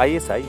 ISI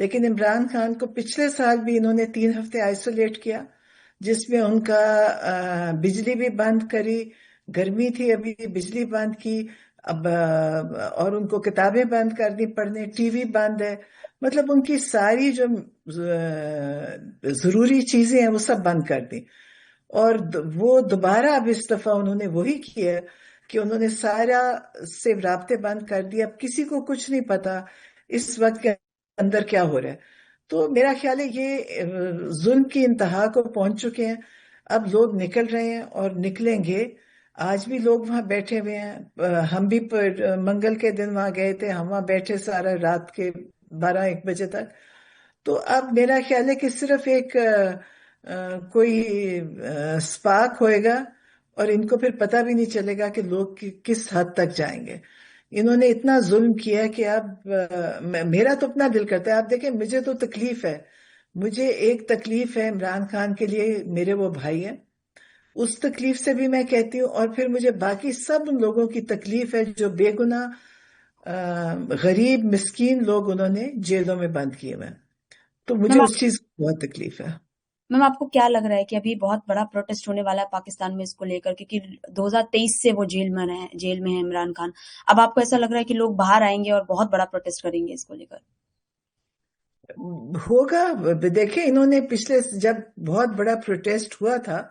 لیکن عمران خان کو پچھلے سال بھی انہوں نے 3 ہفتے آئسولیٹ کیا، جس میں ان کا بجلی بھی بند کری، گرمی تھی ابھی بجلی بند کی، اب اور ان کو کتابیں بند کر دی پڑھنے، ٹی وی بند ہے، مطلب ان کی ساری جو ضروری چیزیں ہیں وہ سب بند کر دی۔ اور وہ دوبارہ اب اس دفعہ انہوں نے وہی کیا کہ انہوں نے سارا سے رابطے بند کر دیے، اب کسی کو کچھ نہیں پتا اس وقت کے اندر کیا ہو رہا ہے۔ تو میرا خیال ہے یہ ظلم کی انتہا کو پہنچ چکے ہیں، اب لوگ نکل رہے ہیں اور نکلیں گے۔ آج بھی لوگ وہاں بیٹھے ہوئے ہیں، ہم بھی منگل کے دن وہاں گئے تھے، ہم وہاں بیٹھے سارا رات کے 12-1 بجے تک۔ تو اب میرا خیال ہے کہ صرف ایک کوئی سپارک ہوئے گا اور ان کو پھر پتہ بھی نہیں چلے گا کہ لوگ کس حد تک جائیں گے۔ انہوں نے اتنا ظلم کیا کہ اب میرا تو اپنا دل کرتا ہے، آپ دیکھیں مجھے تو تکلیف ہے، مجھے ایک تکلیف ہے عمران خان کے لیے، میرے وہ بھائی ہیں، اس تکلیف سے بھی میں کہتی ہوں، اور پھر مجھے باقی سب ان لوگوں کی تکلیف ہے جو بے گناہ غریب مسکین لوگ انہوں نے جیلوں میں بند کیے ہوئے ہیں۔ تو مجھے میم اس چیز کی بہت تکلیف ہے۔ میم آپ کو کیا لگ رہا ہے کہ ابھی بہت بڑا پروٹیسٹ ہونے والا ہے پاکستان میں اس کو لے کر، کیونکہ 2023 سے وہ جیل میں ہے عمران خان، اب آپ کو ایسا لگ رہا ہے کہ لوگ باہر آئیں گے اور بہت بڑا پروٹیسٹ کریں گے اس کو لے کر؟ ہوگا، دیکھیں انہوں نے پچھلے جب بہت بڑا پروٹیسٹ ہوا تھا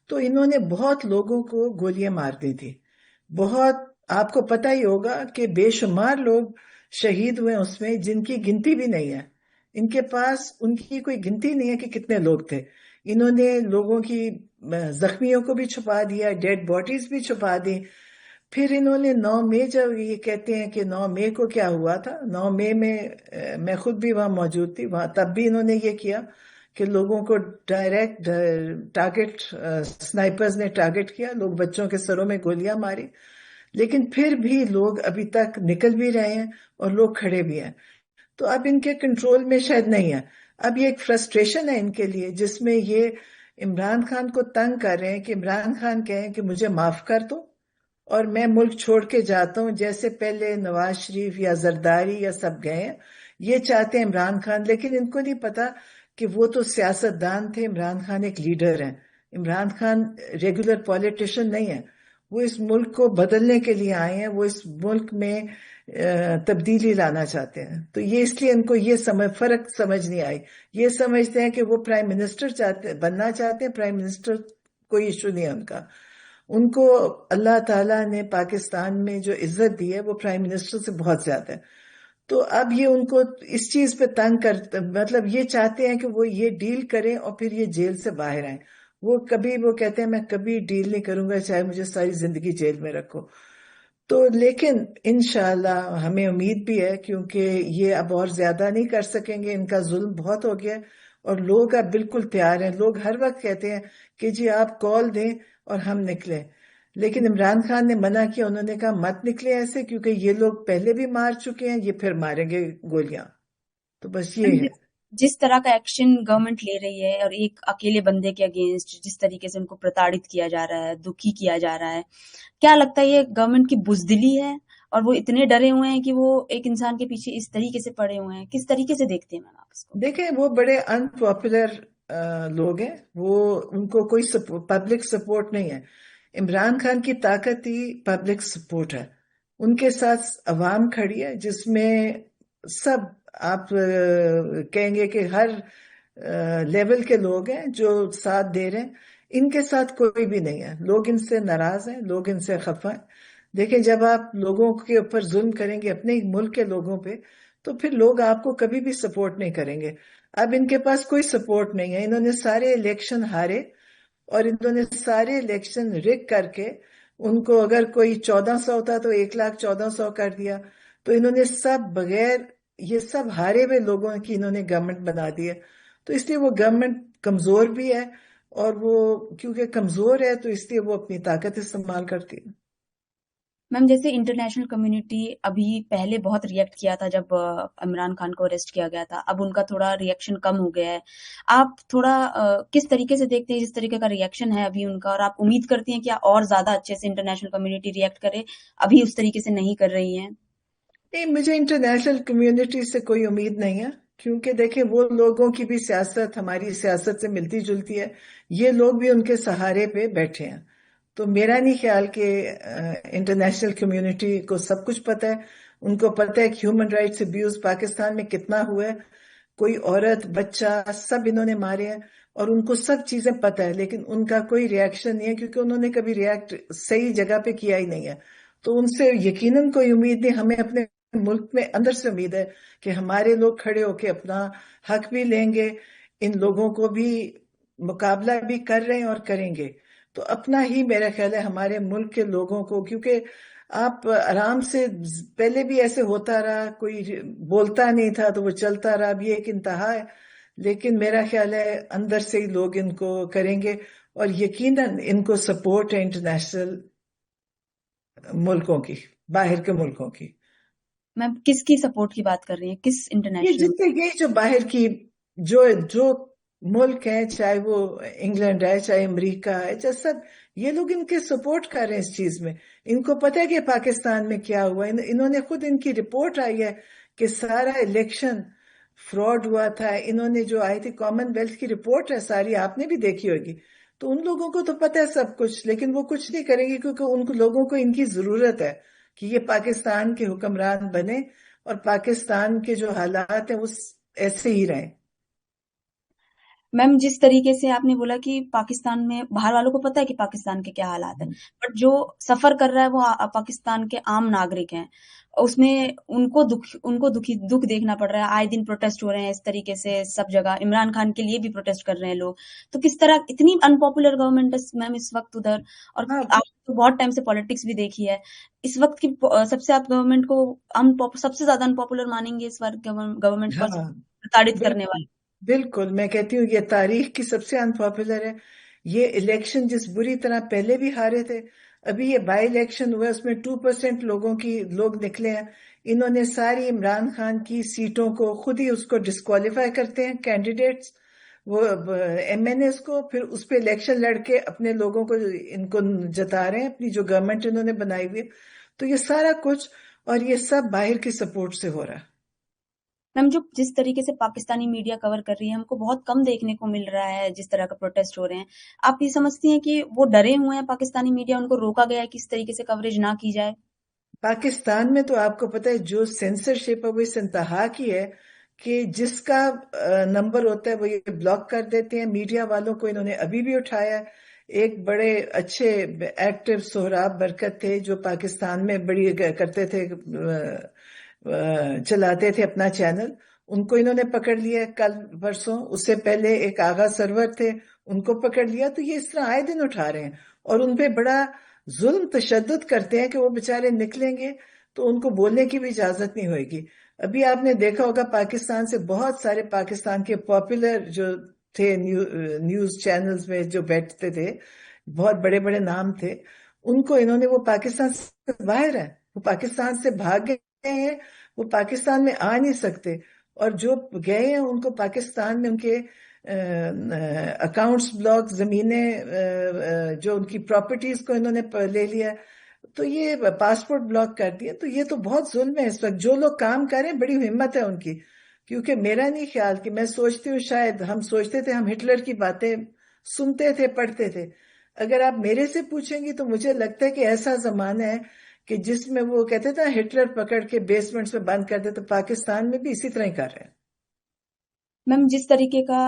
تو انہوں نے بہت لوگوں کو گولیاں مار دی تھی، بہت، آپ کو پتہ ہی ہوگا کہ بے شمار لوگ شہید ہوئے اس میں، جن کی گنتی بھی نہیں ہے، ان کے پاس ان کی کوئی گنتی نہیں ہے کہ کتنے لوگ تھے۔ انہوں نے لوگوں کی زخمیوں کو بھی چھپا دیا، ڈیڈ باڈیز بھی چھپا دی۔ پھر انہوں نے 9 مئی، جب یہ کہتے ہیں کہ 9 مئی کو کیا ہوا تھا، 9 مئی میں خود بھی وہاں موجود تھی، وہاں تب بھی انہوں نے یہ کیا کہ لوگوں کو ڈائریکٹ ٹارگٹ، سنائپرز نے ٹارگٹ کیا، لوگ بچوں کے سروں میں گولیاں ماری، لیکن پھر بھی لوگ ابھی تک نکل بھی رہے ہیں اور لوگ کھڑے بھی ہیں۔ تو اب ان کے کنٹرول میں شاید نہیں ہے، اب یہ ایک فرسٹریشن ہے ان کے لیے، جس میں یہ عمران خان کو تنگ کر رہے ہیں کہ عمران خان کہیں کہ مجھے معاف کر دو اور میں ملک چھوڑ کے جاتا ہوں، جیسے پہلے نواز شریف یا زرداری یا سب گئے ہیں، یہ چاہتے ہیں عمران خان، لیکن ان کو نہیں پتا کہ وہ تو سیاست دان تھے، عمران خان ایک لیڈر ہیں، عمران خان ریگولر پولیٹیشین نہیں ہے، وہ اس ملک کو بدلنے کے لیے آئے ہیں، وہ اس ملک میں تبدیلی لانا چاہتے ہیں۔ تو یہ اس لیے ان کو یہ فرق سمجھ نہیں آئی، یہ سمجھتے ہیں کہ وہ پرائم منسٹر بننا چاہتے ہیں، پرائم منسٹر کوئی ایشو نہیں ہے ان کا، ان کو اللہ تعالیٰ نے پاکستان میں جو عزت دی ہے وہ پرائم منسٹر سے بہت زیادہ ہے۔ تو اب یہ ان کو اس چیز پہ تنگ کرتے، مطلب یہ چاہتے ہیں کہ وہ یہ ڈیل کریں اور پھر یہ جیل سے باہر آئیں، وہ کہتے ہیں میں کبھی ڈیل نہیں کروں گا چاہے مجھے ساری زندگی جیل میں رکھو۔ تو لیکن انشاءاللہ ہمیں امید بھی ہے، کیونکہ یہ اب اور زیادہ نہیں کر سکیں گے، ان کا ظلم بہت ہو گیا اور لوگ اب بالکل تیار ہیں، لوگ ہر وقت کہتے ہیں کہ جی آپ کال دیں اور ہم نکلیں، لیکن عمران خان نے منع کیا، انہوں نے کہا مت نکلے ایسے، کیونکہ یہ لوگ پہلے بھی مار چکے ہیں، یہ پھر ماریں گے گولیاں۔ تو بس یہ ہے۔ جس طرح کا ایکشن گورنمنٹ لے رہی ہے اور ایک اکیلے بندے کے اگینسٹ جس طریقے سے ان کو پرتاڑت کیا جا رہا ہے، دکھی کیا جا رہا ہے، کیا لگتا ہے یہ گورنمنٹ کی بزدلی ہے اور وہ اتنے ڈرے ہوئے ہیں کہ وہ ایک انسان کے پیچھے اس طریقے سے پڑے ہوئے ہیں؟ کس طریقے سے دیکھتے ہیں میم آپ اس کو؟ دیکھیں وہ بڑے ان پاپولر لوگ ہیں، وہ ان کو کوئی پبلک سپورٹ نہیں ہے۔ عمران خان کی طاقت ہی پبلک سپورٹ ہے، ان کے ساتھ عوام کھڑی ہے، جس میں سب آپ کہیں گے کہ ہر لیول کے لوگ ہیں جو ساتھ دے رہے ہیں، ان کے ساتھ کوئی بھی نہیں ہے، لوگ ان سے ناراض ہیں، لوگ ان سے خفا ہیں۔ دیکھیں جب آپ لوگوں کے اوپر ظلم کریں گے، اپنے ملک کے لوگوں پہ، تو پھر لوگ آپ کو کبھی بھی سپورٹ نہیں کریں گے۔ اب ان کے پاس کوئی سپورٹ نہیں ہے، انہوں نے سارے الیکشن ہارے اور انہوں نے سارے الیکشن رگ کر کے ان کو اگر کوئی 1400 ہوتا تو 1,14,100 کر دیا، تو انہوں نے سب بغیر یہ سب ہارے ہوئے لوگوں کی انہوں نے گورنمنٹ بنا دی ہے۔ تو اس لیے وہ گورنمنٹ کمزور بھی ہے، اور وہ کیونکہ کمزور ہے تو اس لیے وہ اپنی طاقت استعمال کرتی ہے۔ میم جیسے انٹرنیشنل کمیونٹی ابھی پہلے بہت ریئیکٹ کیا تھا جب عمران خان کو اریسٹ کیا گیا تھا، اب ان کا تھوڑا ریئیکشن کم ہو گیا ہے، آپ تھوڑا کس طریقے سے دیکھتے ہیں جس طریقے کا ریئیکشن ہے ابھی ان کا، اور آپ امید کرتی ہیں کہ اور زیادہ اچھے سے انٹرنیشنل کمیونٹی ریئیکٹ کرے؟ ابھی اس طریقے سے نہیں کر رہی ہیں؟ نہیں، مجھے انٹرنیشنل کمیونٹی سے کوئی امید نہیں ہے، کیونکہ دیکھیں وہ لوگوں کی بھی سیاست ہماری سیاست سے ملتی جلتی ہے، یہ لوگ بھی ان کے سہارے پہ بیٹھے ہیں. تو میرا نہیں خیال کہ انٹرنیشنل کمیونٹی کو سب کچھ پتہ ہے. ان کو پتہ ہے کہ ہیومن رائٹس ابیوز پاکستان میں کتنا ہوا ہے، کوئی عورت بچہ سب انہوں نے مارے ہیں، اور ان کو سب چیزیں پتہ ہے، لیکن ان کا کوئی ریاکشن نہیں ہے کیونکہ انہوں نے کبھی ریاکٹ صحیح جگہ پہ کیا ہی نہیں ہے. تو ان سے یقیناً کوئی امید نہیں. ہمیں اپنے ملک میں اندر سے امید ہے کہ ہمارے لوگ کھڑے ہو کے اپنا حق بھی لیں گے، ان لوگوں کو بھی مقابلہ بھی کر رہے ہیں اور کریں گے. تو اپنا ہی میرا خیال ہے ہمارے ملک کے لوگوں کو، کیونکہ آپ آرام سے، پہلے بھی ایسے ہوتا رہا، کوئی بولتا نہیں تھا تو وہ چلتا رہا، اب یہ ایک انتہا ہے. لیکن میرا خیال ہے اندر سے ہی لوگ ان کو کریں گے، اور یقیناً ان کو سپورٹ ہے انٹرنیشنل ملکوں کی، باہر کے ملکوں کی. میم کس کی سپورٹ کی بات کر رہی ہیں، کس یہ انٹرنیشنل؟ جتنے یہ جو باہر کی جو ملک ہیں، چاہے وہ انگلینڈ ہے، چاہے امریکہ ہے، چاہے سب، یہ لوگ ان کے سپورٹ کر رہے ہیں اس چیز میں. ان کو پتہ ہے کہ پاکستان میں کیا ہوا. انہوں نے خود، ان کی رپورٹ آئی ہے کہ سارا الیکشن فراڈ ہوا تھا. انہوں نے جو آئی تھی کامن ویلتھ کی رپورٹ ہے ساری، آپ نے بھی دیکھی ہوگی. تو ان لوگوں کو تو پتہ ہے سب کچھ، لیکن وہ کچھ نہیں کریں گے کیونکہ ان لوگوں کو ان کی ضرورت ہے کہ یہ پاکستان کے حکمران بنے اور پاکستان کے جو حالات ہیں وہ ایسے ہی رہیں. میم جس طریقے سے آپ نے بولا کہ پاکستان میں باہر والوں کو پتا ہے کہ پاکستان کے کیا حالات ہیں، بٹ جو سفر کر رہا ہے وہ پاکستان کے عام ناگرک ہیں، اس میں ان کو دکھ دیکھنا پڑ رہا ہے. آئے دن پروٹیسٹ ہو رہے ہیں اس طریقے سے سب جگہ. عمران خان کے لیے بھی پروٹیسٹ کر رہے ہیں لوگ. تو کس طرح اتنی ان پاپولر گورنمنٹ ہے میم اس وقت ادھر، اور ہاں آپ تو بہت ٹائم سے پالیٹکس بھی دیکھی ہے. اس وقت کی سب سے آپ گورنمنٹ کو سب سے زیادہ ان پاپولر مانیں گے اس وقت گورنمنٹ کو ہاں، پرتاڑت کرنے بالکل والی؟ بالکل. میں کہتی ہوں یہ تاریخ کی سب سے انپاپولر ہے. یہ الیکشن جس بری طرح پہلے بھی ہارے تھے، ابھی یہ بائی الیکشن ہوا، اس میں 2% لوگ نکلے ہیں. انہوں نے ساری عمران خان کی سیٹوں کو خود ہی اس کو ڈسکوالیفائی کرتے ہیں کینڈیڈیٹس، وہ MNAs کو، پھر اس پہ الیکشن لڑ کے اپنے لوگوں کو ان کو جتا رہے ہیں، اپنی جو گورنمنٹ انہوں نے بنائی ہوئی ہے. تو یہ سارا کچھ، اور یہ سب باہر کی سپورٹ سے ہو رہا ہے. میم جس طریقے سے پاکستانی میڈیا کور کر رہی ہے، ہم کو بہت کم دیکھنے کو مل رہا ہے جس طرح کا پروٹیسٹ ہو رہے ہیں. آپ یہ سمجھتی ہیں کہ وہ ڈرے ہوئے ہیں پاکستانی میڈیا، ان کو روکا گیا ہے کہ اس طریقے سے کوریج نہ کی جائے؟ پاکستان میں تو آپ کو پتہ ہے جو سینسرشپ ہے وہ اس انتہا کی ہے کہ جس کا نمبر ہوتا ہے وہ یہ بلاک کر دیتے ہیں. میڈیا والوں کو انہوں نے ابھی بھی اٹھایا ہے. ایک بڑے اچھے ایکٹیو سہراب برکت تھے جو پاکستان میں بڑی کرتے تھے، چلاتے تھے اپنا چینل. ان کو انہوں نے پکڑ لیا کل پرسوں. اس سے پہلے ایک آغا سرور تھے، ان کو پکڑ لیا. تو یہ اس طرح آئے دن اٹھا رہے ہیں اور ان پہ بڑا ظلم تشدد کرتے ہیں کہ وہ بےچارے نکلیں گے تو ان کو بولنے کی بھی اجازت نہیں ہوئے گی. ابھی آپ نے دیکھا ہوگا پاکستان سے بہت سارے پاکستان کے پاپولر جو تھے نیوز چینلز میں جو بیٹھتے تھے، بہت بڑے بڑے نام تھے، ان کو انہوں نے، وہ پاکستان سے باہر ہیں، وہ پاکستان سے بھاگ گئے ہیں، وہ پاکستان میں آ نہیں سکتے. اور جو گئے ہیں ان کو پاکستان میں ان کے اکاؤنٹس بلاک، زمینیں، جو ان کی پراپرٹیز کو انہوں نے لے لیا، تو یہ پاسپورٹ بلاک کر دیا. تو یہ تو بہت ظلم ہے اس وقت. جو لوگ کام کر رہے ہیں بڑی ہمت ہے ان کی، کیونکہ میرا نہیں خیال کہ، میں سوچتی ہوں شاید ہم سوچتے تھے ہم ہٹلر کی باتیں سنتے تھے پڑھتے تھے. اگر آپ میرے سے پوچھیں گی تو مجھے لگتا ہے کہ ایسا زمانہ ہے کہ جس میں وہ کہتے تھے ہٹلر پکڑ کے بیسمنٹس میں بند کر دے، تو پاکستان میں بھی اسی طرح ہی کر رہے ہیں. میم جس طریقے کا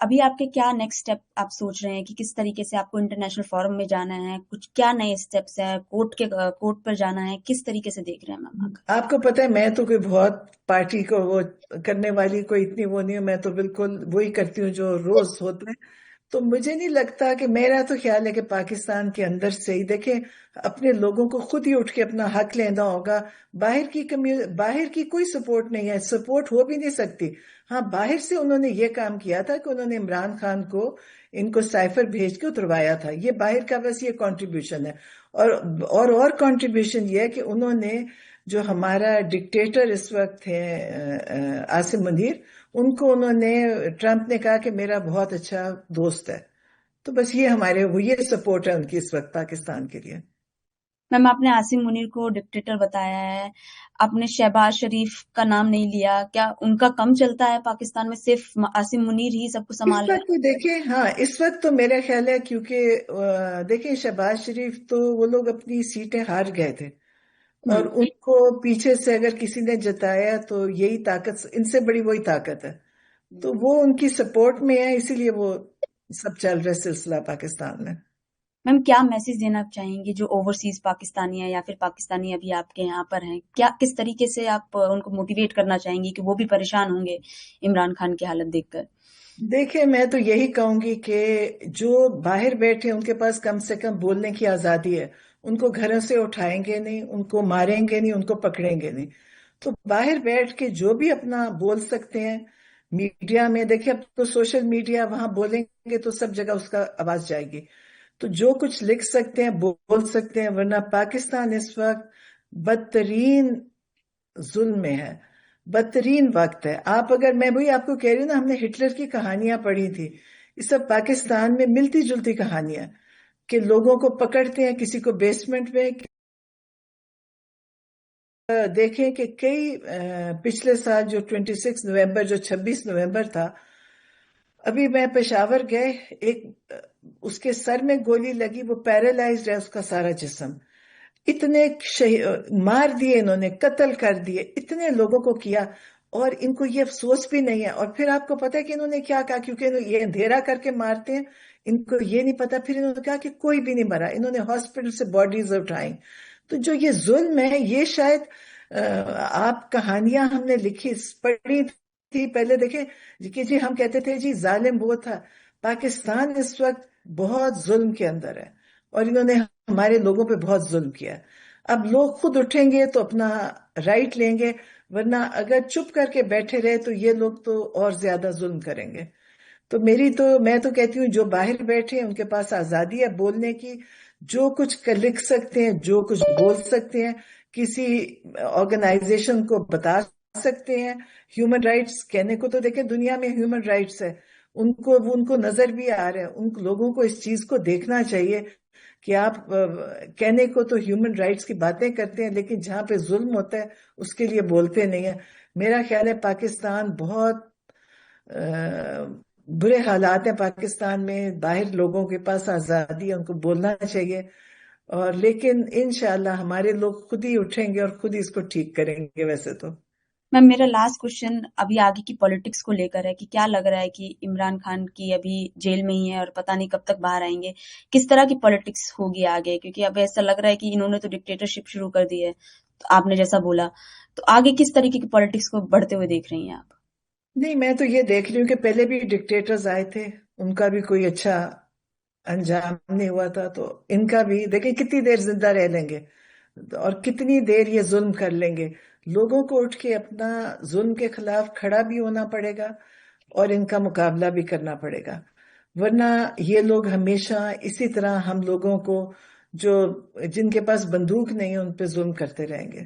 ابھی آپ کے کیا نیکسٹ اسٹیپ آپ سوچ رہے ہیں کہ کس طریقے سے آپ کو انٹرنیشنل فورم میں جانا ہے، کچھ کیا نئے اسٹیپس ہیں، کورٹ پر جانا ہے، کس طریقے سے دیکھ رہے ہیں میم؟ آپ کو پتہ ہے میں تو کوئی بہت پارٹی کو وہ کرنے والی کوئی اتنی وہ نہیں ہوں. میں تو بالکل وہی کرتی ہوں جو روز ہوتا ہے. تو مجھے نہیں لگتا کہ، میرا تو خیال ہے کہ پاکستان کے اندر سے ہی دیکھیں اپنے لوگوں کو خود ہی اٹھ کے اپنا حق لینا ہوگا. باہر کی کوئی سپورٹ نہیں ہے، سپورٹ ہو بھی نہیں سکتی. ہاں باہر سے انہوں نے یہ کام کیا تھا کہ انہوں نے عمران خان کو ان کو سائفر بھیج کے اتروایا تھا. یہ باہر کا بس یہ کنٹریبیوشن ہے. اور کنٹریبیوشن یہ ہے کہ انہوں نے، جو ہمارا ڈکٹیٹر اس وقت ہے عاصم منیر، ان کو انہوں نے، ٹرمپ نے کہا کہ میرا بہت اچھا دوست ہے. تو بس یہ یہ سپورٹ ہے ان کی اس وقت پاکستان کے لیے. میم آپ نے عاصم منیر کو ڈکٹیٹر بتایا ہے، آپ نے شہباز شریف کا نام نہیں لیا، کیا ان کا کم چلتا ہے پاکستان میں؟ صرف عاصم منیر ہی سب کو اس سنبھال رہے وقت دیکھیں، ہاں اس وقت تو میرا خیال ہے کیونکہ دیکھیں شہباز شریف تو وہ لوگ اپنی سیٹیں ہار گئے تھے، ہیں؟ اور ان کو پیچھے سے اگر کسی نے جتایا تو یہی طاقت، ان سے بڑی وہی طاقت ہے، تو وہ ان کی سپورٹ میں ہے، اسی لیے وہ سب چل رہا ہے سلسلہ پاکستان میں۔ میم کیا میسج دینا چاہیں گی جو اوورسیز پاکستانی ہیں یا پھر پاکستانی ابھی آپ کے یہاں پر ہیں؟ کیا کس طریقے سے آپ ان کو موٹیویٹ کرنا چاہیں گی کہ وہ بھی پریشان ہوں گے عمران خان کی حالت دیکھ کر؟ دیکھیں میں تو یہی کہوں گی کہ جو باہر بیٹھے ان کے پاس کم سے کم بولنے کی آزادی ہے، ان کو گھروں سے اٹھائیں گے نہیں، ان کو ماریں گے نہیں، ان کو پکڑیں گے نہیں، تو باہر بیٹھ کے جو بھی اپنا بول سکتے ہیں میڈیا میں، دیکھیں اب تو سوشل میڈیا، وہاں بولیں گے تو سب جگہ اس کا آواز جائے گی، تو جو کچھ لکھ سکتے ہیں بول سکتے ہیں، ورنہ پاکستان اس وقت بدترین ظلم میں ہے، بدترین وقت ہے۔ آپ اگر، میں وہی آپ کو کہہ رہی ہوں نا، ہم نے ہٹلر کی کہانیاں پڑھی تھی، یہ سب پاکستان میں ملتی جلتی کہانیاں، کہ لوگوں کو پکڑتے ہیں، کسی کو بیسمنٹ میں، دیکھیں کہ کئی پچھلے سال جو 26 نومبر، جو 26 نومبر تھا، ابھی میں پشاور گئے، ایک اس کے سر میں گولی لگی، وہ پیرالائزڈ ہے اس کا سارا جسم، اتنے مار دیے انہوں نے، قتل کر دیے، اتنے لوگوں کو کیا، اور ان کو یہ افسوس بھی نہیں ہے۔ اور پھر آپ کو پتا ہے کہ انہوں نے کیا کہا، کیونکہ یہ اندھیرا کر کے مارتے ہیں، ان کو یہ نہیں پتا، پھر انہوں نے کہا کہ کوئی بھی نہیں مرا، انہوں نے ہاسپٹل سے باڈیز اٹھائیں۔ تو جو یہ ظلم ہے، یہ شاید آپ کہانیاں ہم نے لکھی پڑھی تھی پہلے، دیکھیں کہ جی ہم کہتے تھے جی ظالم وہ تھا، پاکستان اس وقت بہت ظلم کے اندر ہے، اور انہوں نے ہمارے لوگوں پہ بہت ظلم کیا ہے۔ اب لوگ خود اٹھیں گے تو اپنا رائٹ لیں گے، ورنہ اگر چپ کر کے بیٹھے رہے تو یہ لوگ تو اور زیادہ ظلم کریں گے۔ تو میں تو کہتی ہوں جو باہر بیٹھے ہیں ان کے پاس آزادی ہے بولنے کی، جو کچھ لکھ سکتے ہیں، جو کچھ بول سکتے ہیں، کسی آرگنائزیشن کو بتا سکتے ہیں، ہیومن رائٹس کہنے کو تو دیکھیں دنیا میں ہیومن رائٹس ہے، ان کو نظر بھی آ رہا ہے، ان لوگوں کو اس چیز کو دیکھنا چاہیے کہ آپ کہنے کو تو ہیومن رائٹس کی باتیں کرتے ہیں، لیکن جہاں پہ ظلم ہوتا ہے اس کے لیے بولتے نہیں ہیں۔ میرا خیال ہے پاکستان بہت برے حالات ہیں، پاکستان میں باہر لوگوں کے پاس آزادی ہے، ان کو بولنا چاہیے، اور لیکن انشاءاللہ ہمارے لوگ خود ہی اٹھیں گے اور خود ہی اس کو ٹھیک کریں گے ویسے تو۔ میم میرا لاسٹ کوشچن ابھی آگے کی پالیٹکس کو لے کر ہے کہ کیا لگ رہا ہے کہ عمران خان کی ابھی جیل میں ہی ہے اور پتہ نہیں کب تک باہر آئیں گے، کس طرح کی پالیٹکس ہوگی آگے؟ کیونکہ اب ایسا لگ رہا ہے کہ انہوں نے تو ڈکٹیٹرشپ شروع کر دی ہے، تو آپ نے جیسا بولا، تو آگے کس طریقے کی پالیٹکس کو بڑھتے ہوئے دیکھ رہی ہیں آپ؟ نہیں، میں تو یہ دیکھ رہی ہوں کہ پہلے بھی ڈکٹیٹرز آئے تھے، ان کا بھی کوئی اچھا انجام نہیں ہوا تھا، تو ان کا بھی دیکھیں کتنی دیر زندہ رہ لیں گے اور کتنی دیر یہ ظلم کر لیں گے۔ لوگوں کو اٹھ کے اپنا ظلم کے خلاف کھڑا بھی ہونا پڑے گا اور ان کا مقابلہ بھی کرنا پڑے گا، ورنہ یہ لوگ ہمیشہ اسی طرح ہم لوگوں کو، جو جن کے پاس بندوق نہیں ہے، ان پہ ظلم کرتے رہیں گے۔